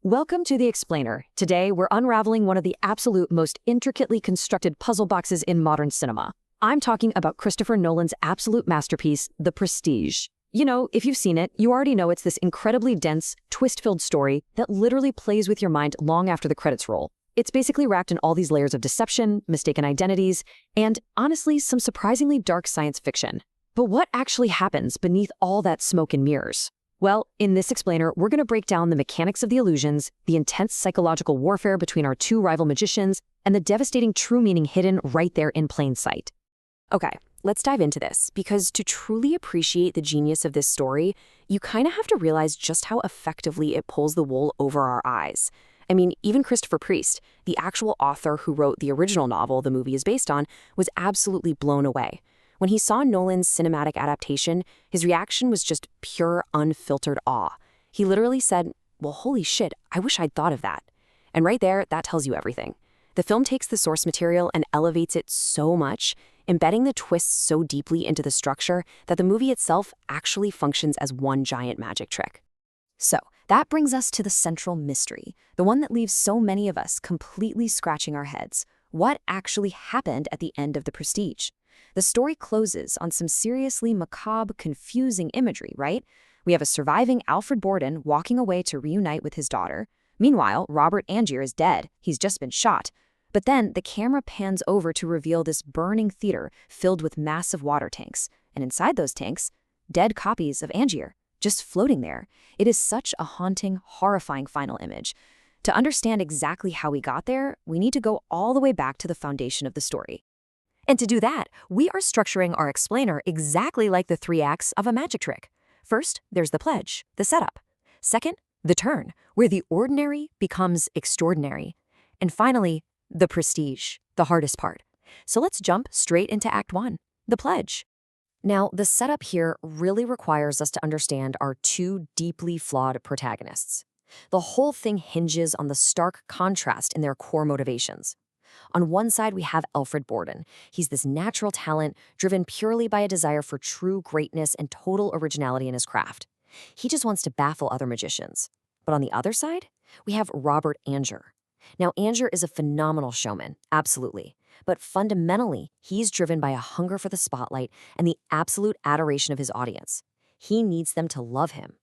Welcome to The Explainer. Today, we're unraveling one of the absolute most intricately constructed puzzle boxes in modern cinema. I'm talking about Christopher Nolan's absolute masterpiece, The Prestige. You know, if you've seen it, you already know it's this incredibly dense, twist-filled story that literally plays with your mind long after the credits roll. It's basically wrapped in all these layers of deception, mistaken identities, and, honestly, some surprisingly dark science fiction. But what actually happens beneath all that smoke and mirrors? Well, in this explainer, we're going to break down the mechanics of the illusions, the intense psychological warfare between our two rival magicians, and the devastating true meaning hidden right there in plain sight. Okay, let's dive into this, because to truly appreciate the genius of this story, you kind of have to realize just how effectively it pulls the wool over our eyes. I mean, even Christopher Priest, the actual author who wrote the original novel the movie is based on, was absolutely blown away. When he saw Nolan's cinematic adaptation, his reaction was just pure, unfiltered awe. He literally said, "Well, holy shit, I wish I'd thought of that." And right there, that tells you everything. The film takes the source material and elevates it so much, embedding the twists so deeply into the structure that the movie itself actually functions as one giant magic trick. So, that brings us to the central mystery, the one that leaves so many of us completely scratching our heads. What actually happened at the end of The Prestige? The story closes on some seriously macabre, confusing imagery, right? We have a surviving Alfred Borden walking away to reunite with his daughter. Meanwhile, Robert Angier is dead. He's just been shot. But then the camera pans over to reveal this burning theater filled with massive water tanks. And inside those tanks, dead copies of Angier, just floating there. It is such a haunting, horrifying final image. To understand exactly how we got there, we need to go all the way back to the foundation of the story. And to do that, we are structuring our explainer exactly like the 3 acts of a magic trick. First, there's the pledge, the setup. Second, the turn, where the ordinary becomes extraordinary. And finally, the prestige, the hardest part. So let's jump straight into Act 1, the pledge. Now, the setup here really requires us to understand our two deeply flawed protagonists. The whole thing hinges on the stark contrast in their core motivations. On one side, we have Alfred Borden. He's this natural talent driven purely by a desire for true greatness and total originality in his craft. He just wants to baffle other magicians. But on the other side, we have Robert Angier. Now, Angier is a phenomenal showman, absolutely. But fundamentally, he's driven by a hunger for the spotlight and the absolute adoration of his audience. He needs them to love him.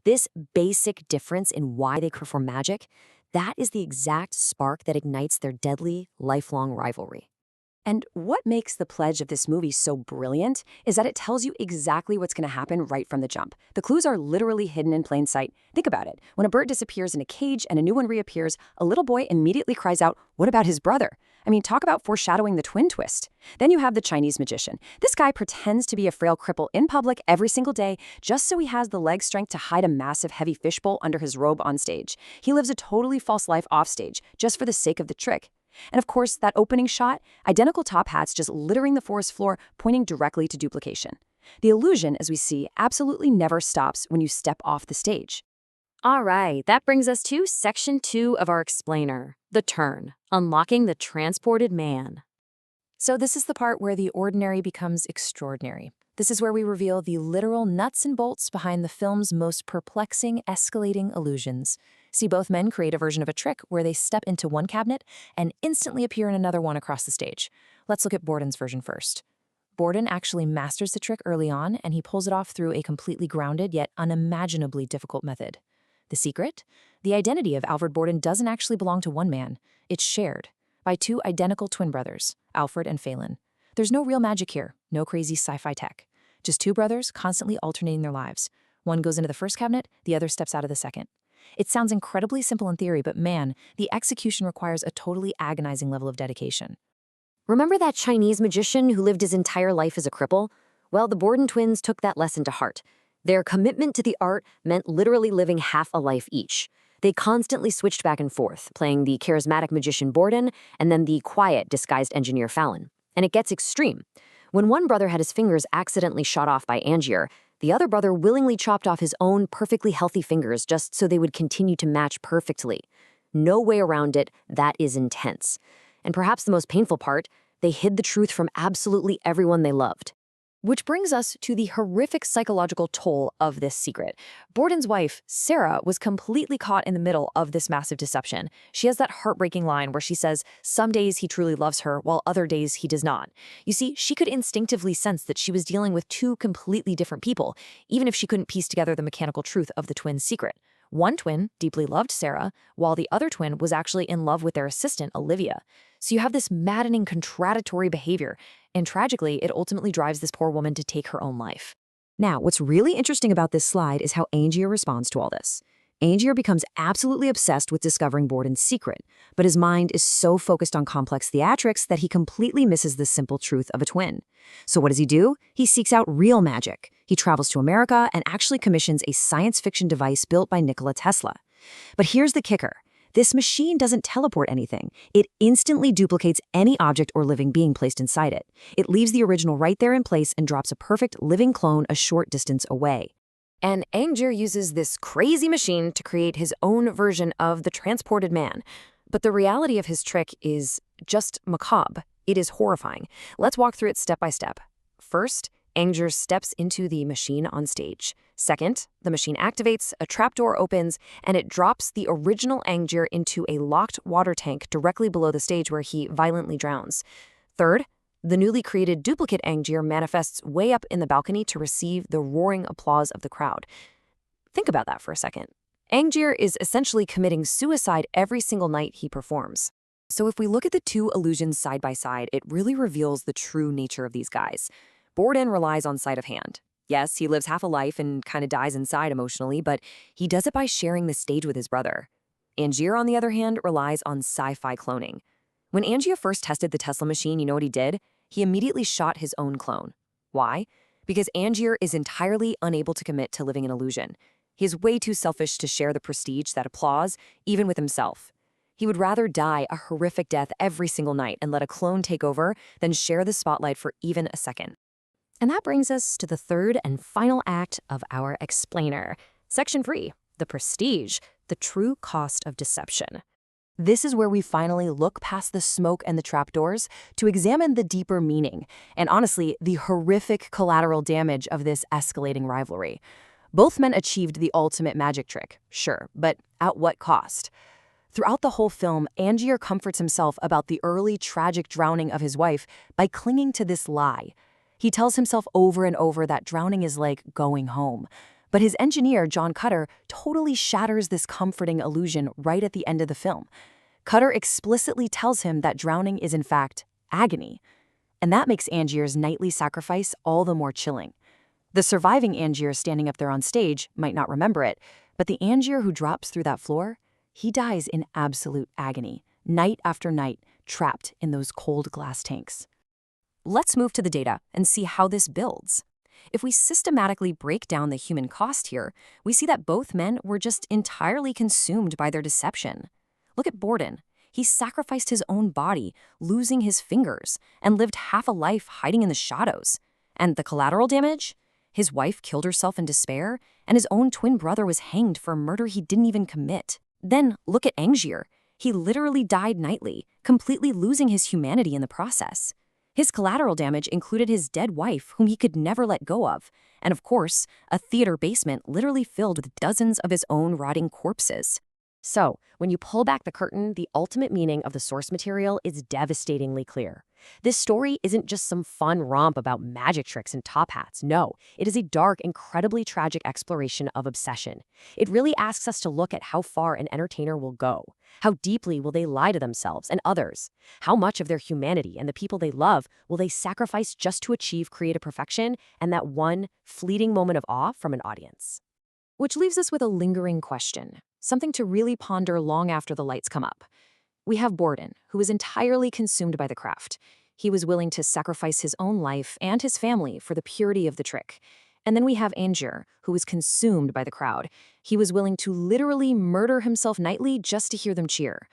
This basic difference in why they perform magic, that is the exact spark that ignites their deadly, lifelong rivalry. And what makes the pledge of this movie so brilliant is that it tells you exactly what's going to happen right from the jump. The clues are literally hidden in plain sight. Think about it. When a bird disappears in a cage and a new one reappears, a little boy immediately cries out, "What about his brother?" I mean, talk about foreshadowing the twin twist. Then you have the Chinese magician. This guy pretends to be a frail cripple in public every single day just so he has the leg strength to hide a massive heavy fishbowl under his robe on stage. He lives a totally false life off stage just for the sake of the trick. And of course, that opening shot, identical top hats just littering the forest floor, pointing directly to duplication. The illusion, as we see, absolutely never stops when you step off the stage. All right, that brings us to Section 2 of our explainer, the turn, unlocking the transported man. So this is the part where the ordinary becomes extraordinary. This is where we reveal the literal nuts and bolts behind the film's most perplexing, escalating illusions. See, both men create a version of a trick where they step into one cabinet and instantly appear in another one across the stage. Let's look at Borden's version first. Borden actually masters the trick early on, and he pulls it off through a completely grounded yet unimaginably difficult method. The secret? The identity of Alfred Borden doesn't actually belong to one man. It's shared by two identical twin brothers, Alfred and Phelan. There's no real magic here, no crazy sci-fi tech. Just two brothers constantly alternating their lives. One goes into the first cabinet, the other steps out of the second. It sounds incredibly simple in theory, but man, the execution requires a totally agonizing level of dedication. Remember that Chinese magician who lived his entire life as a cripple? Well, the Borden twins took that lesson to heart. Their commitment to the art meant literally living half a life each. They constantly switched back and forth, playing the charismatic magician Borden and then the quiet, disguised engineer Fallon. And it gets extreme. When one brother had his fingers accidentally shot off by Angier, the other brother willingly chopped off his own perfectly healthy fingers just so they would continue to match perfectly. No way around it, that is intense. And perhaps the most painful part, they hid the truth from absolutely everyone they loved. Which brings us to the horrific psychological toll of this secret. Borden's wife, Sarah, was completely caught in the middle of this massive deception. She has that heartbreaking line where she says, some days he truly loves her, while other days he does not. You see, she could instinctively sense that she was dealing with two completely different people, even if she couldn't piece together the mechanical truth of the twins' secret. One twin deeply loved Sarah, while the other twin was actually in love with their assistant, Olivia. So you have this maddening contradictory behavior, and tragically, it ultimately drives this poor woman to take her own life. Now, what's really interesting about this slide is how Angier responds to all this. Angier becomes absolutely obsessed with discovering Borden's secret, but his mind is so focused on complex theatrics that he completely misses the simple truth of a twin. So what does he do? He seeks out real magic. He travels to America and actually commissions a science fiction device built by Nikola Tesla. But here's the kicker. This machine doesn't teleport anything. It instantly duplicates any object or living being placed inside it. It leaves the original right there in place and drops a perfect living clone a short distance away. And Angier uses this crazy machine to create his own version of the transported man. But the reality of his trick is just macabre. It is horrifying. Let's walk through it step by step. First, Angier steps into the machine on stage. Second, the machine activates, a trapdoor opens, and it drops the original Angier into a locked water tank directly below the stage where he violently drowns. Third, the newly created duplicate Angier manifests way up in the balcony to receive the roaring applause of the crowd. Think about that for a second. Angier is essentially committing suicide every single night he performs. So if we look at the two illusions side by side, it really reveals the true nature of these guys. Borden relies on sleight of hand. Yes, he lives half a life and kind of dies inside emotionally, but he does it by sharing the stage with his brother. Angier, on the other hand, relies on sci-fi cloning. When Angier first tested the Tesla machine, you know what he did? He immediately shot his own clone. Why? Because Angier is entirely unable to commit to living an illusion. He is way too selfish to share the prestige, that applause, even with himself. He would rather die a horrific death every single night and let a clone take over than share the spotlight for even a second. And that brings us to the third and final act of our explainer. Section 3, The Prestige, the true cost of deception. This is where we finally look past the smoke and the trapdoors to examine the deeper meaning, and honestly, the horrific collateral damage of this escalating rivalry. Both men achieved the ultimate magic trick, sure, but at what cost? Throughout the whole film, Angier comforts himself about the early tragic drowning of his wife by clinging to this lie. He tells himself over and over that drowning is like going home. But his engineer, John Cutter, totally shatters this comforting illusion right at the end of the film. Cutter explicitly tells him that drowning is in fact agony. And that makes Angier's nightly sacrifice all the more chilling. The surviving Angier standing up there on stage might not remember it, but the Angier who drops through that floor, he dies in absolute agony, night after night, trapped in those cold glass tanks. Let's move to the data and see how this builds. If we systematically break down the human cost here, we see that both men were just entirely consumed by their deception. Look at Borden. He sacrificed his own body, losing his fingers, and lived half a life hiding in the shadows. And the collateral damage? His wife killed herself in despair, and his own twin brother was hanged for a murder he didn't even commit. Then look at Angier. He literally died nightly, completely losing his humanity in the process. His collateral damage included his dead wife, whom he could never let go of, and of course, a theater basement literally filled with dozens of his own rotting corpses. So, when you pull back the curtain, the ultimate meaning of the source material is devastatingly clear. This story isn't just some fun romp about magic tricks and top hats. No, it is a dark, incredibly tragic exploration of obsession. It really asks us to look at how far an entertainer will go. How deeply will they lie to themselves and others? How much of their humanity and the people they love will they sacrifice just to achieve creative perfection and that one fleeting moment of awe from an audience? Which leaves us with a lingering question, something to really ponder long after the lights come up. We have Borden, who was entirely consumed by the craft. He was willing to sacrifice his own life and his family for the purity of the trick. And then we have Angier, who was consumed by the crowd. He was willing to literally murder himself nightly just to hear them cheer.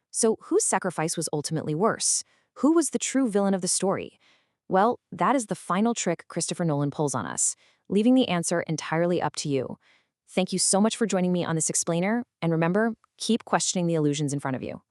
So whose sacrifice was ultimately worse? Who was the true villain of the story? Well, that is the final trick Christopher Nolan pulls on us, leaving the answer entirely up to you. Thank you so much for joining me on this explainer, and remember, keep questioning the illusions in front of you.